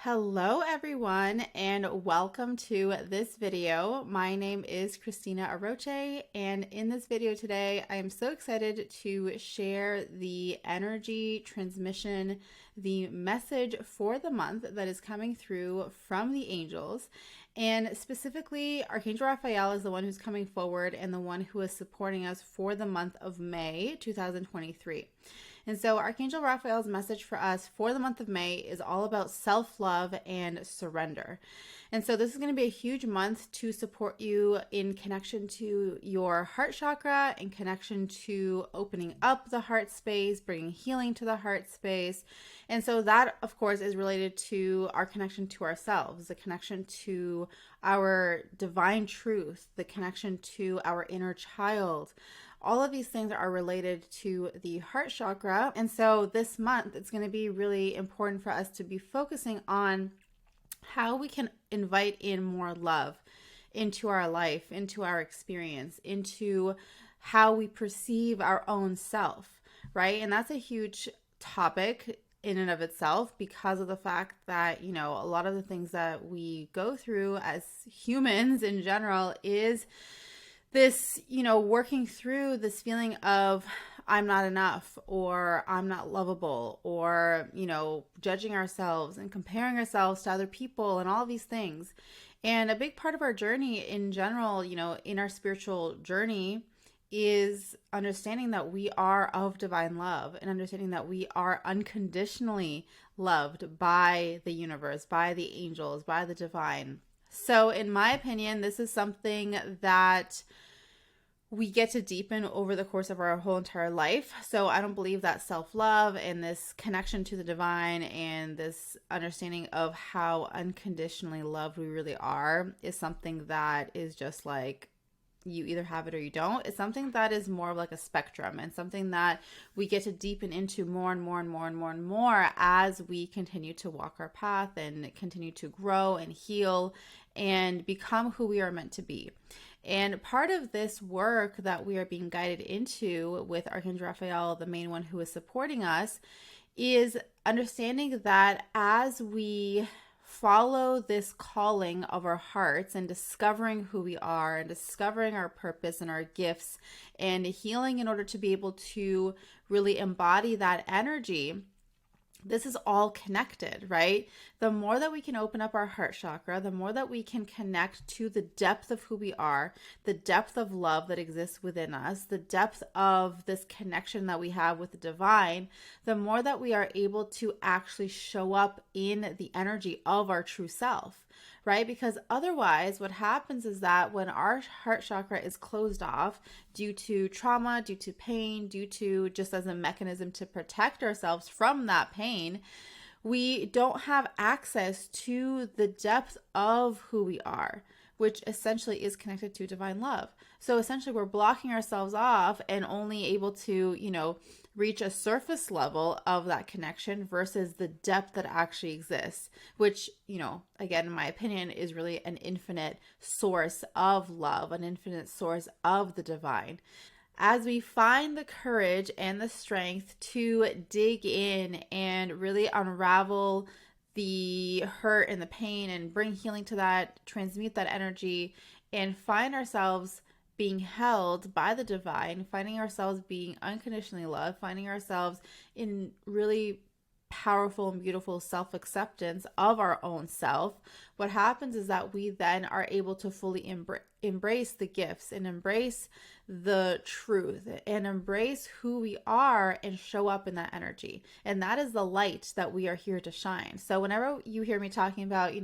Hello everyone and welcome to this video. My name is Christina Aroche, and in this video today I am so excited to share the energy transmission, the message for the month that is coming through from the angels. And specifically, Archangel Raphael is the one who's coming forward and the one who is supporting us for the month of May 2023. And so Archangel Raphael's message for us for the month of May is all about self-love and surrender. And so this is going to be a huge month to support you in connection to your heart chakra, in connection to opening up the heart space, bringing healing to the heart space. And so that, of course, is related to our connection to ourselves, the connection to our divine truth, the connection to our inner child. All of these things are related to the heart chakra. And so this month, it's going to be really important for us to be focusing on how we can invite in more love into our life, into our experience, into how we perceive our own self, right? And that's a huge topic in and of itself because of the fact that, a lot of the things that we go through as humans in general is this, working through this feeling of I'm not enough, or I'm not lovable, or, judging ourselves and comparing ourselves to other people and all these things. And a big part of our journey in general, in our spiritual journey is understanding that we are of divine love and understanding that we are unconditionally loved by the universe, by the angels, by the divine. So in my opinion, this is something that we get to deepen over the course of our whole entire life. So I don't believe that self-love and this connection to the divine and this understanding of how unconditionally loved we really are is something that is just like you either have it or you don't. It's something that is more of like a spectrum and something that we get to deepen into more and more and more and more and more as we continue to walk our path and continue to grow and heal and become who we are meant to be. And part of this work that we are being guided into with Archangel Raphael, the main one who is supporting us, is understanding that as we follow this calling of our hearts and discovering who we are and discovering our purpose and our gifts and healing in order to be able to really embody that energy, this is all connected, right? The more that we can open up our heart chakra, the more that we can connect to the depth of who we are, the depth of love that exists within us, the depth of this connection that we have with the divine, the more that we are able to actually show up in the energy of our true self, right? Because otherwise what happens is that when our heart chakra is closed off due to trauma, due to pain, due to just as a mechanism to protect ourselves from that pain, we don't have access to the depth of who we are, which essentially is connected to divine love. So essentially we're blocking ourselves off and only able to, reach a surface level of that connection versus the depth that actually exists, which, again, in my opinion, is really an infinite source of love, an infinite source of the divine. As we find the courage and the strength to dig in and really unravel the hurt and the pain and bring healing to that, transmute that energy, and find ourselves being held by the divine, finding ourselves being unconditionally loved, finding ourselves in really powerful and beautiful self-acceptance of our own self, what happens is that we then are able to fully embrace the gifts and embrace the truth and embrace who we are and show up in that energy. And that is the light that we are here to shine. So whenever you hear me talking about,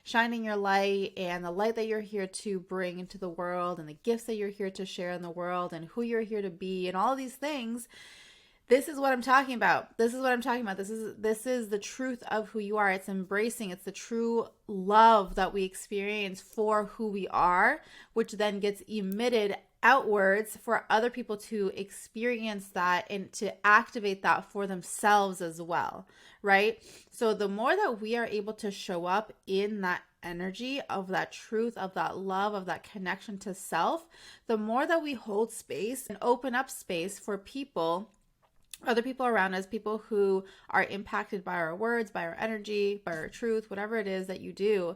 shining your light and the light that you're here to bring into the world and the gifts that you're here to share in the world and who you're here to be and all these things, this is what I'm talking about. This is what I'm talking about. This is the truth of who you are. It's embracing. It's the true love that we experience for who we are, which then gets emitted outwards for other people to experience that and to activate that for themselves as well, right? So the more that we are able to show up in that energy of that truth, of that love, of that connection to self, the more that we hold space and open up space for people other people around us, people who are impacted by our words, by our energy, by our truth, whatever it is that you do,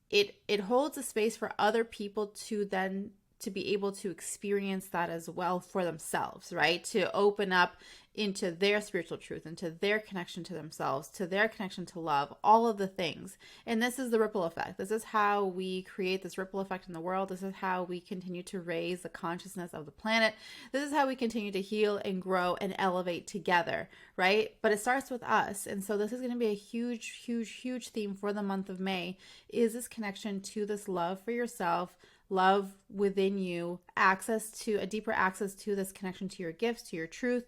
it holds a space for other people to then to be able to experience that as well for themselves, right? To open up into their spiritual truth, into their connection to themselves, to their connection to love, all of the things. And this is the ripple effect. This is how we create this ripple effect in the world. This is how we continue to raise the consciousness of the planet. This is how we continue to heal and grow and elevate together, right? But it starts with us. And so this is going to be a huge, huge, huge theme for the month of May, is this connection to this love for yourself, love within you, access to a deeper access to this connection to your gifts, to your truth,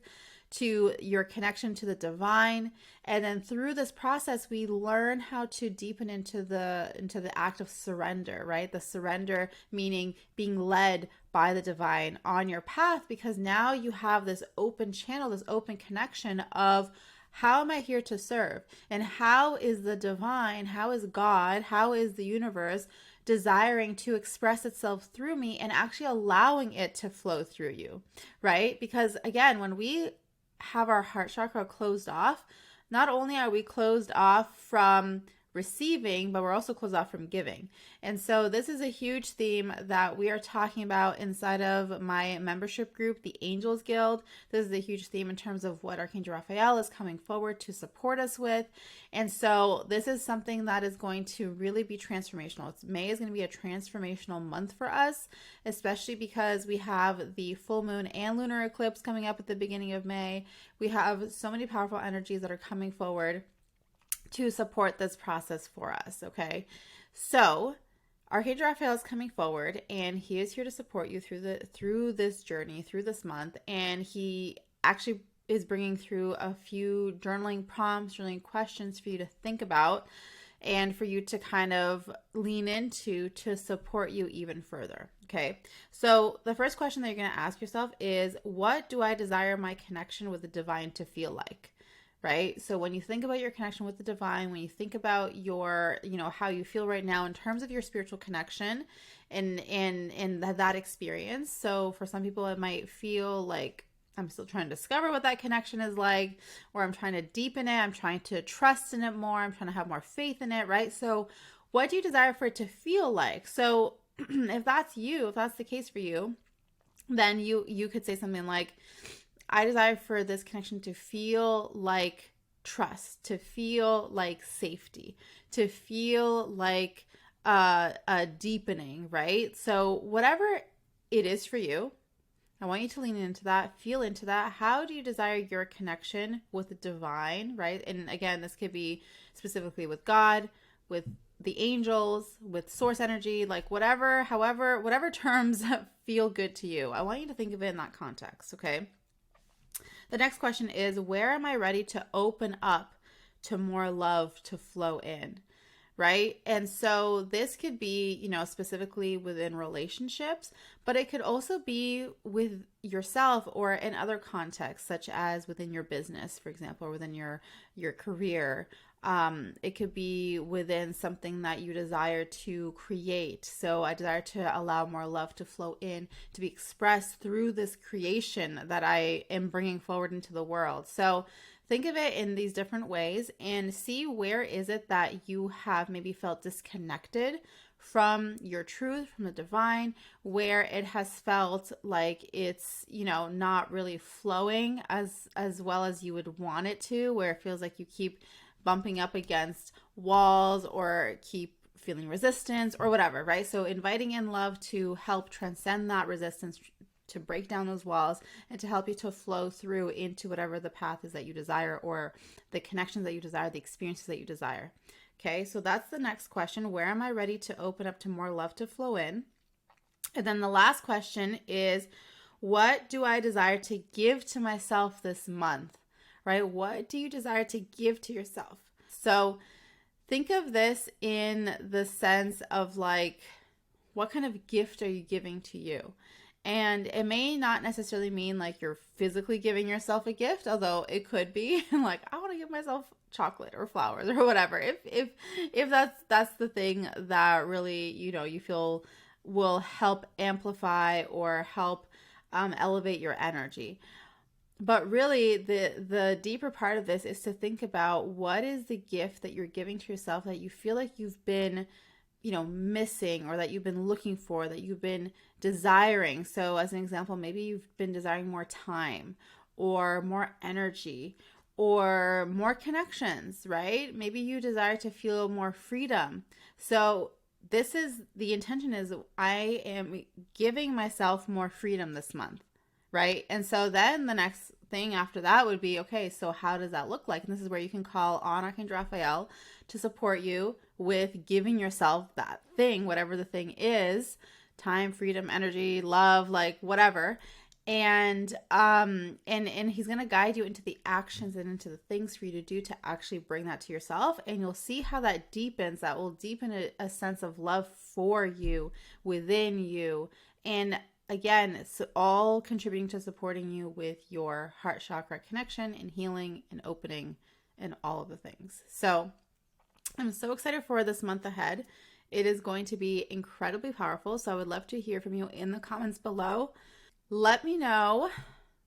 to your connection to the divine. And then through this process, we learn how to deepen into the act of surrender, right? The surrender meaning being led by the divine on your path, because now you have this open channel, this open connection of, how am I here to serve? And how is the divine, how is God, how is the universe desiring to express itself through me, and actually allowing it to flow through you, right? Because again, when we have our heart chakra closed off, not only are we closed off from receiving, but we're also closed off from giving. And so this is a huge theme that we are talking about inside of my membership group, the Angels Guild. This is a huge theme in terms of what Archangel Raphael is coming forward to support us with. And so this is something that is going to really be transformational. May is going to be a transformational month for us, especially because we have the full moon and lunar eclipse coming up at the beginning of May. We have so many powerful energies that are coming forward to support this process for us, okay? So Archangel Raphael is coming forward, and he is here to support you through this journey, through this month. And he actually is bringing through a few journaling prompts, journaling questions for you to think about and for you to kind of lean into to support you even further, okay? So the first question that you're going to ask yourself is, what do I desire my connection with the divine to feel like? Right? So when you think about your connection with the divine, when you think about your, how you feel right now in terms of your spiritual connection and that experience. So for some people, it might feel like I'm still trying to discover what that connection is like, or I'm trying to deepen it. I'm trying to trust in it more. I'm trying to have more faith in it, right? So what do you desire for it to feel like? So if that's you, if that's the case for you, then you could say something like, I desire for this connection to feel like trust, to feel like safety, to feel like a deepening, right? So whatever it is for you, I want you to lean into that, feel into that. How do you desire your connection with the divine, right? And again, this could be specifically with God, with the angels, with source energy, like whatever terms feel good to you. I want you to think of it in that context, okay? The next question is, where am I ready to open up to more love to flow in, right? And so this could be, specifically within relationships, but it could also be with yourself or in other contexts, such as within your business, for example, or within your career. It could be within something that you desire to create. So I desire to allow more love to flow in, to be expressed through this creation that I am bringing forward into the world. So think of it in these different ways and see, where is it that you have maybe felt disconnected from your truth, from the divine, where it has felt like it's, not really flowing as well as you would want it to, where it feels like you keep bumping up against walls or keep feeling resistance or whatever, right? So inviting in love to help transcend that resistance, to break down those walls, and to help you to flow through into whatever the path is that you desire, or the connections that you desire, the experiences that you desire. Okay, so that's the next question. Where am I ready to open up to more love to flow in? And then the last question is, what do I desire to give to myself this month? Right? What do you desire to give to yourself? So think of this in the sense of like, what kind of gift are you giving to you? And it may not necessarily mean like you're physically giving yourself a gift, although it could be like, I want to give myself chocolate or flowers or whatever. If that's the thing that really, you feel will help amplify or help elevate your energy. But really, the deeper part of this is to think about what is the gift that you're giving to yourself that you feel like you've been, missing, or that you've been looking for, that you've been desiring. So as an example, maybe you've been desiring more time or more energy or more connections, right? Maybe you desire to feel more freedom. So this is the intention, is I am giving myself more freedom this month, right? And so then the next thing after that would be, okay, so how does that look like? And this is where you can call on Archangel Raphael to support you with giving yourself that thing, whatever the thing is, time, freedom, energy, love, like whatever. And he's going to guide you into the actions and into the things for you to do to actually bring that to yourself. And you'll see how that deepens. That will deepen a sense of love for you, within you. And again, it's all contributing to supporting you with your heart chakra connection and healing and opening and all of the things. So I'm so excited for this month ahead. It is going to be incredibly powerful. So I would love to hear from you in the comments below. Let me know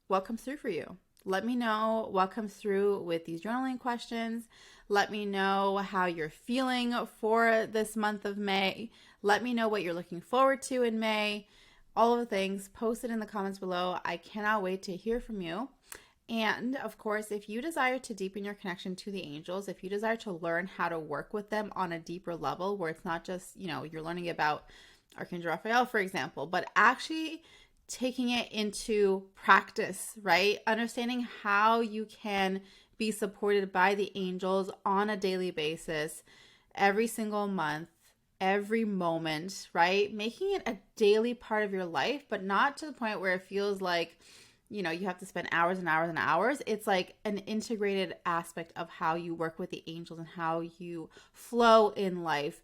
what comes through for you. Let me know what comes through with these journaling questions. Let me know how you're feeling for this month of May. Let me know what you're looking forward to in May. All of the things, post it in the comments below. I cannot wait to hear from you. And of course, if you desire to deepen your connection to the angels, if you desire to learn how to work with them on a deeper level, where it's not just, you're learning about Archangel Raphael, for example, but actually taking it into practice, right? Understanding how you can be supported by the angels on a daily basis, every single month, every moment, right? Making it a daily part of your life, but not to the point where it feels like, you have to spend hours and hours and hours. It's like an integrated aspect of how you work with the angels and how you flow in life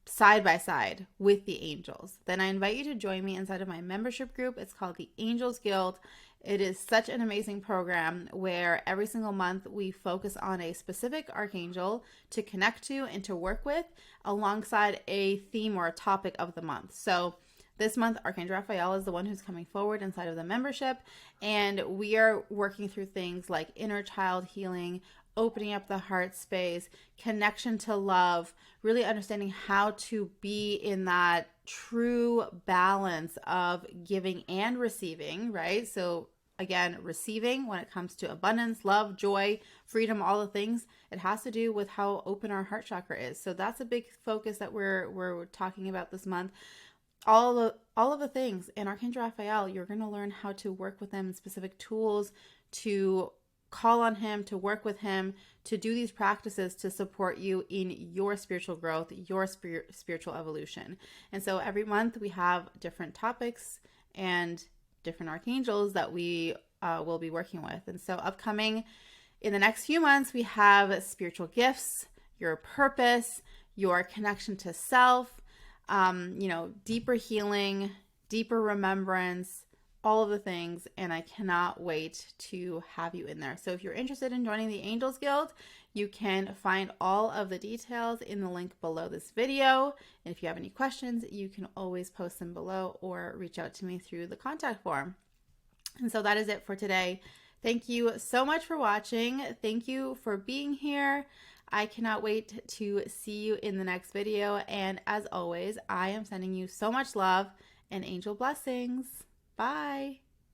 side by side with the angels. Then I invite you to join me inside of my membership group. It's called the Angels Guild. It is such an amazing program where every single month we focus on a specific archangel to connect to and to work with alongside a theme or a topic of the month. So this month, Archangel Raphael is the one who's coming forward inside of the membership, and we are working through things like inner child healing, opening up the heart space, connection to love, really understanding how to be in that true balance of giving and receiving, right? So again, receiving when it comes to abundance, love, joy, freedom, all the things, it has to do with how open our heart chakra is. So that's a big focus that we're talking about this month. All of the things in Archangel Raphael, you're going to learn how to work with them, specific tools to call on him, to work with him, to do these practices to support you in your spiritual growth, your spiritual evolution. And so every month we have different topics and different archangels that we will be working with. And so upcoming in the next few months, we have spiritual gifts, your purpose, your connection to self, deeper healing, deeper remembrance, all of the things, and I cannot wait to have you in there. So if you're interested in joining the Angels Guild, you can find all of the details in the link below this video. And if you have any questions, you can always post them below or reach out to me through the contact form. And so that is it for today. Thank you so much for watching. Thank you for being here. I cannot wait to see you in the next video. And as always, I am sending you so much love and angel blessings. Bye.